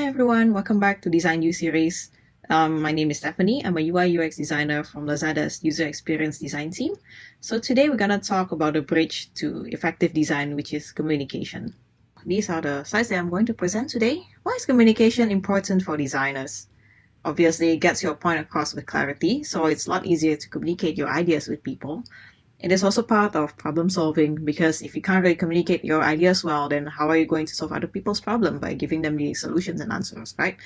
everyone, welcome back to Design U series. My name is Stephanie. I'm a UI UX designer from Lazada's user experience design team. So today we're gonna talk about the bridge to effective design, which is communication. These are the slides that I'm going to present today. Why is communication important for designers? Obviously, it gets your point across with clarity, so it's a lot easier to communicate your ideas with people. It is also part of problem solving because if you can't really communicate your ideas well, then how are you going to solve other people's problem by giving them the solutions and answers, right?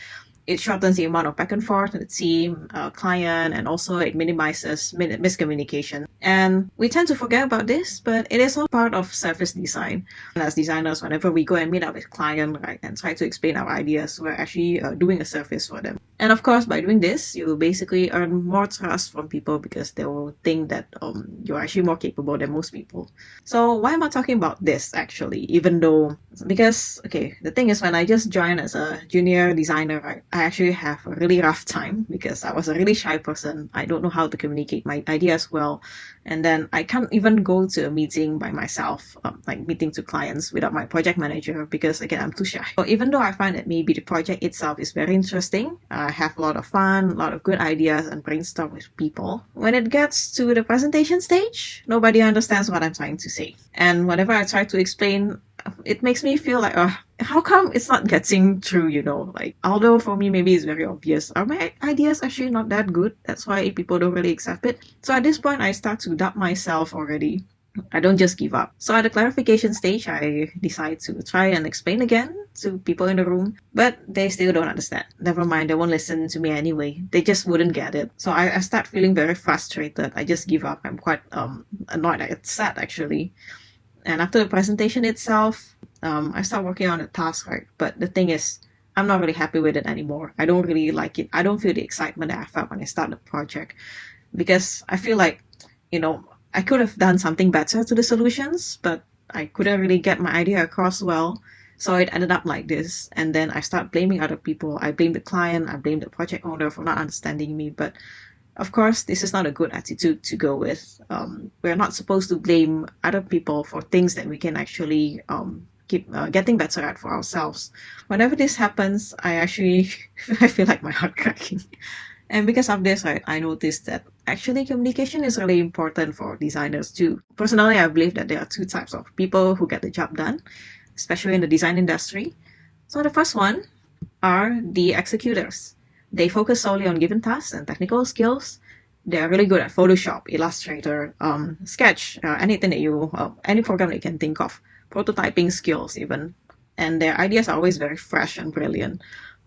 It shortens the amount of back and forth with the team, client, and also it minimizes miscommunication. And we tend to forget about this, but it is all part of service design. And as designers, whenever we go and meet up with client, right, and try to explain our ideas, we're actually doing a service for them. And of course, by doing this, you basically earn more trust from people because they will think that you're actually more capable than most people. So why am I talking about this actually? Because the thing is, when I just joined as a junior designer, right, I actually have a really rough time because I was a really shy person. I don't know how to communicate my ideas well. And then I can't even go to a meeting by myself, like meeting to clients without my project manager because again, I'm too shy. So even though I find that maybe the project itself is very interesting, I have a lot of fun, a lot of good ideas and brainstorm with people. When it gets to the presentation stage, nobody understands what I'm trying to say. And whenever I try to explain, it makes me feel like, how come it's not getting through, Like, although for me, maybe it's very obvious. Are my ideas actually not that good? That's why people don't really accept it. So at this point, I start to doubt myself already. I don't just give up. So at the clarification stage, I decide to try and explain again to people in the room, but they still don't understand. Never mind, they won't listen to me anyway. They just wouldn't get it. So I start feeling very frustrated. I just give up. I'm quite annoyed. It's sad actually. And after the presentation itself, I start working on a task, right? But the thing is, I'm not really happy with it anymore. I don't really like it. I don't feel the excitement that I felt when I started the project because I feel like, I could have done something better to the solutions, but I couldn't really get my idea across well. So it ended up like this. And then I start blaming other people. I blame the client. I blame the project owner for not understanding me. But of course, this is not a good attitude to go with. We're not supposed to blame other people for things that we can actually keep getting better at for ourselves. Whenever this happens, I feel like my heart cracking. And because of this, I noticed that actually communication is really important for designers too. Personally, I believe that there are two types of people who get the job done, especially in the design industry. So the first one are the executors. They focus solely on given tasks and technical skills. They're really good at Photoshop, Illustrator, Sketch, anything that any program that you can think of, prototyping skills even. And their ideas are always very fresh and brilliant.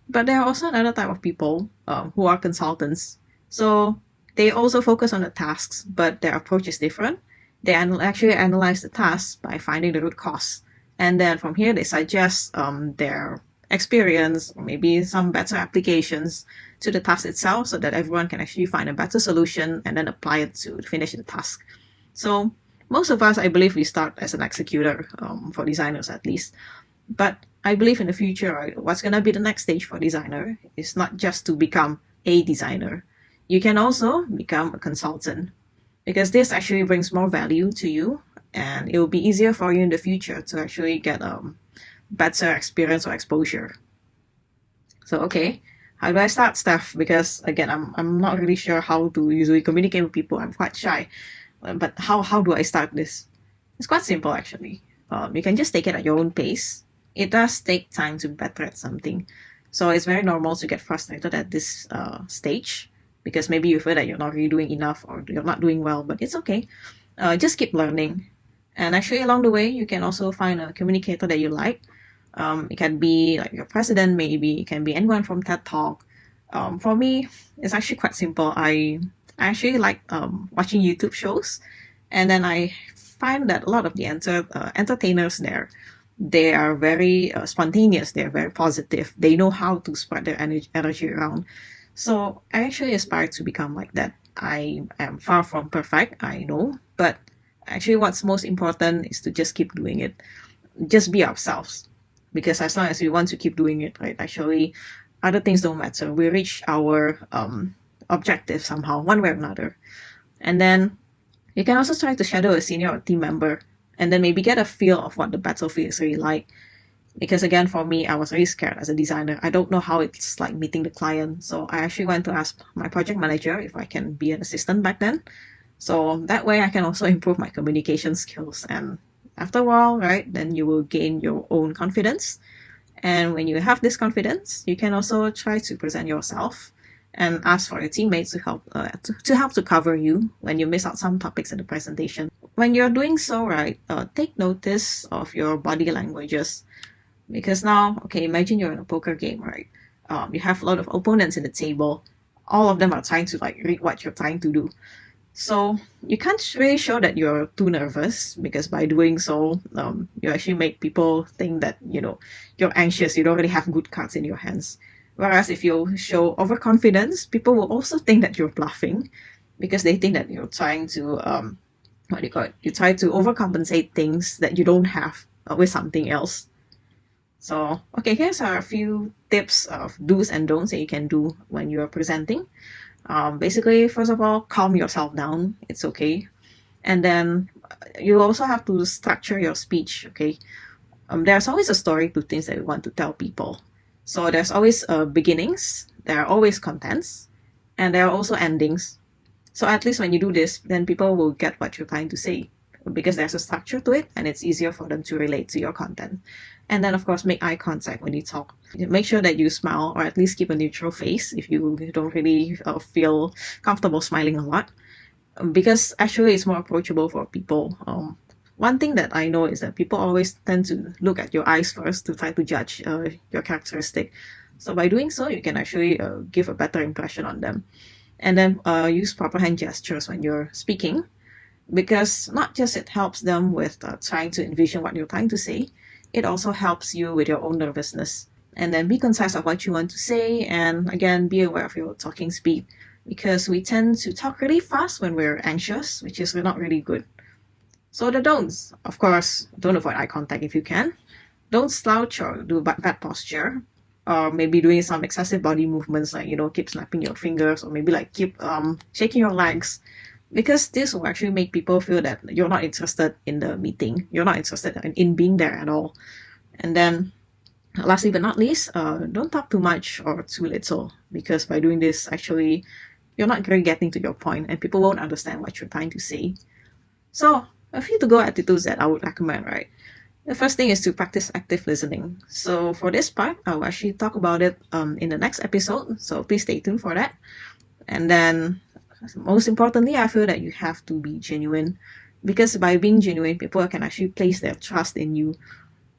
But there are also another type of people who are consultants. So they also focus on the tasks, but their approach is different. They actually analyze the tasks by finding the root cause. And then from here, they suggest their experience or maybe some better applications to the task itself so that everyone can actually find a better solution and then apply it to finish the task. So most of us, I believe, we start as an executor, for designers at least. But I believe in the future, what's going to be the next stage for designer is not just to become a designer. You can also become a consultant because this actually brings more value to you and it will be easier for you in the future to actually get better experience or exposure. So, okay, how do I start, Steph? Because again, I'm not really sure how to usually communicate with people. I'm quite shy. But how do I start this? It's quite simple actually. You can just take it at your own pace. It does take time to be better at something. So it's very normal to get frustrated at this stage because maybe you feel that you're not really doing enough or you're not doing well, but it's okay. Just keep learning. And actually along the way, you can also find a communicator that you like. It can be like your president, maybe it can be anyone from TED Talk. For me, it's actually quite simple. I actually like watching YouTube shows, and then I find that a lot of the entertainers there, they are very spontaneous. They're very positive. They know how to spread their energy around. So I actually aspire to become like that. I am far from perfect, I know, but actually what's most important is to just keep doing it. Just be ourselves. Because as long as we want to keep doing it, right, actually other things don't matter. We reach our objective somehow, one way or another. And then you can also try to shadow a senior or team member and then maybe get a feel of what the battlefield is really like. Because again, for me, I was really scared as a designer. I don't know how it's like meeting the client. So I actually went to ask my project manager if I can be an assistant back then. So that way I can also improve my communication skills. And after a while, right, then you will gain your own confidence. And when you have this confidence, you can also try to present yourself and ask for your teammates to help to cover you when you miss out some topics in the presentation. When you're doing so, right, take notice of your body languages. Because now, okay, imagine you're in a poker game, right? You have a lot of opponents in the table. All of them are trying to like read what you're trying to do. So you can't really show that you're too nervous, because by doing so, you actually make people think that, you're anxious, you don't really have good cards in your hands. Whereas if you show overconfidence, people will also think that you're bluffing, because they think that you're trying to, what do you call it? You try to overcompensate things that you don't have with something else. So, okay, here's a few tips of do's and don'ts that you can do when you're presenting. Basically, first of all, calm yourself down. It's okay. And then you also have to structure your speech, okay? There's always a story to things that you want to tell people. So there's always beginnings, there are always contents, and there are also endings. So at least when you do this, then people will get what you're trying to say, because there's a structure to it and it's easier for them to relate to your content. And then, of course, make eye contact when you talk. Make sure that you smile, or at least keep a neutral face if you don't really feel comfortable smiling a lot, because actually it's more approachable for people. One thing that I know is that people always tend to look at your eyes first to try to judge your characteristic. So by doing so, you can actually give a better impression on them. And then use proper hand gestures when you're speaking, because not just it helps them with trying to envision what you're trying to say, it also helps you with your own nervousness. And then be concise of what you want to say, and again, be aware of your talking speed, because we tend to talk really fast when we're anxious, which is not really good. So the don'ts, of course, don't avoid eye contact if you can. Don't slouch or do bad posture, or maybe doing some excessive body movements, like, keep snapping your fingers, or maybe like keep shaking your legs, because this will actually make people feel that you're not interested in the meeting. You're not interested in being there at all. And then lastly but not least, don't talk too much or too little, because by doing this, actually, you're not really getting to your point and people won't understand what you're trying to say. So a few to-go attitudes that I would recommend, right? The first thing is to practice active listening. So for this part, I'll actually talk about it in the next episode. So please stay tuned for that. And then most importantly, I feel that you have to be genuine, because by being genuine, people can actually place their trust in you.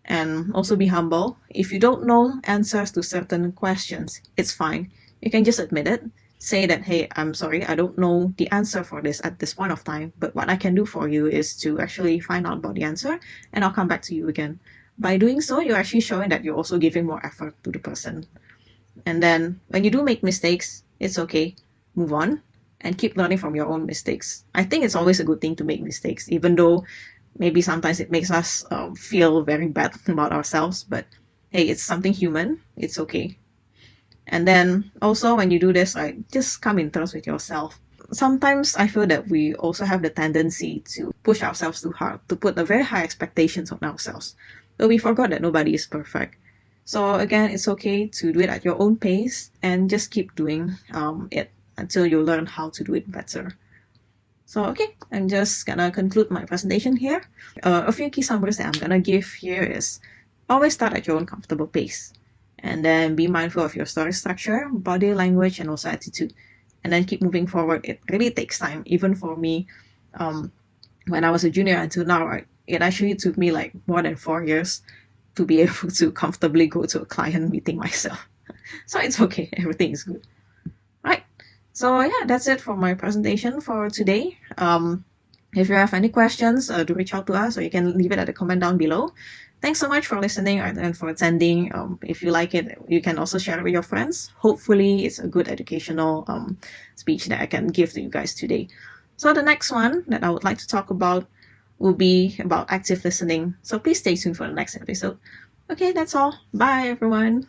And also be humble. If you don't know answers to certain questions, it's fine. You can just admit it. Say that, hey, I'm sorry, I don't know the answer for this at this point of time, but what I can do for you is to actually find out about the answer, and I'll come back to you again. By doing so, you're actually showing that you're also giving more effort to the person. And then when you do make mistakes, it's okay. Move on and keep learning from your own mistakes. I think it's always a good thing to make mistakes, even though maybe sometimes it makes us feel very bad about ourselves. But hey, it's something human. It's okay. And then also when you do this, like, just come in terms with yourself. Sometimes I feel that we also have the tendency to push ourselves too hard, to put a very high expectations on ourselves. But we forgot that nobody is perfect. So again, it's okay to do it at your own pace and just keep doing it until you learn how to do it better. So, okay, I'm just gonna conclude my presentation here. A few key summaries that I'm gonna give here is always start at your own comfortable pace. And then be mindful of your story structure, body language, and also attitude. And then keep moving forward. It really takes time. Even for me, when I was a junior until now, it actually took me like more than 4 years to be able to comfortably go to a client meeting myself. So it's okay. Everything is good. Right. So yeah, that's it for my presentation for today. If you have any questions, do reach out to us, or you can leave it at the comment down below. Thanks so much for listening and for attending. If you like it, you can also share it with your friends. Hopefully, it's a good educational speech that I can give to you guys today. So the next one that I would like to talk about will be about active listening. So please stay tuned for the next episode. Okay, that's all. Bye, everyone.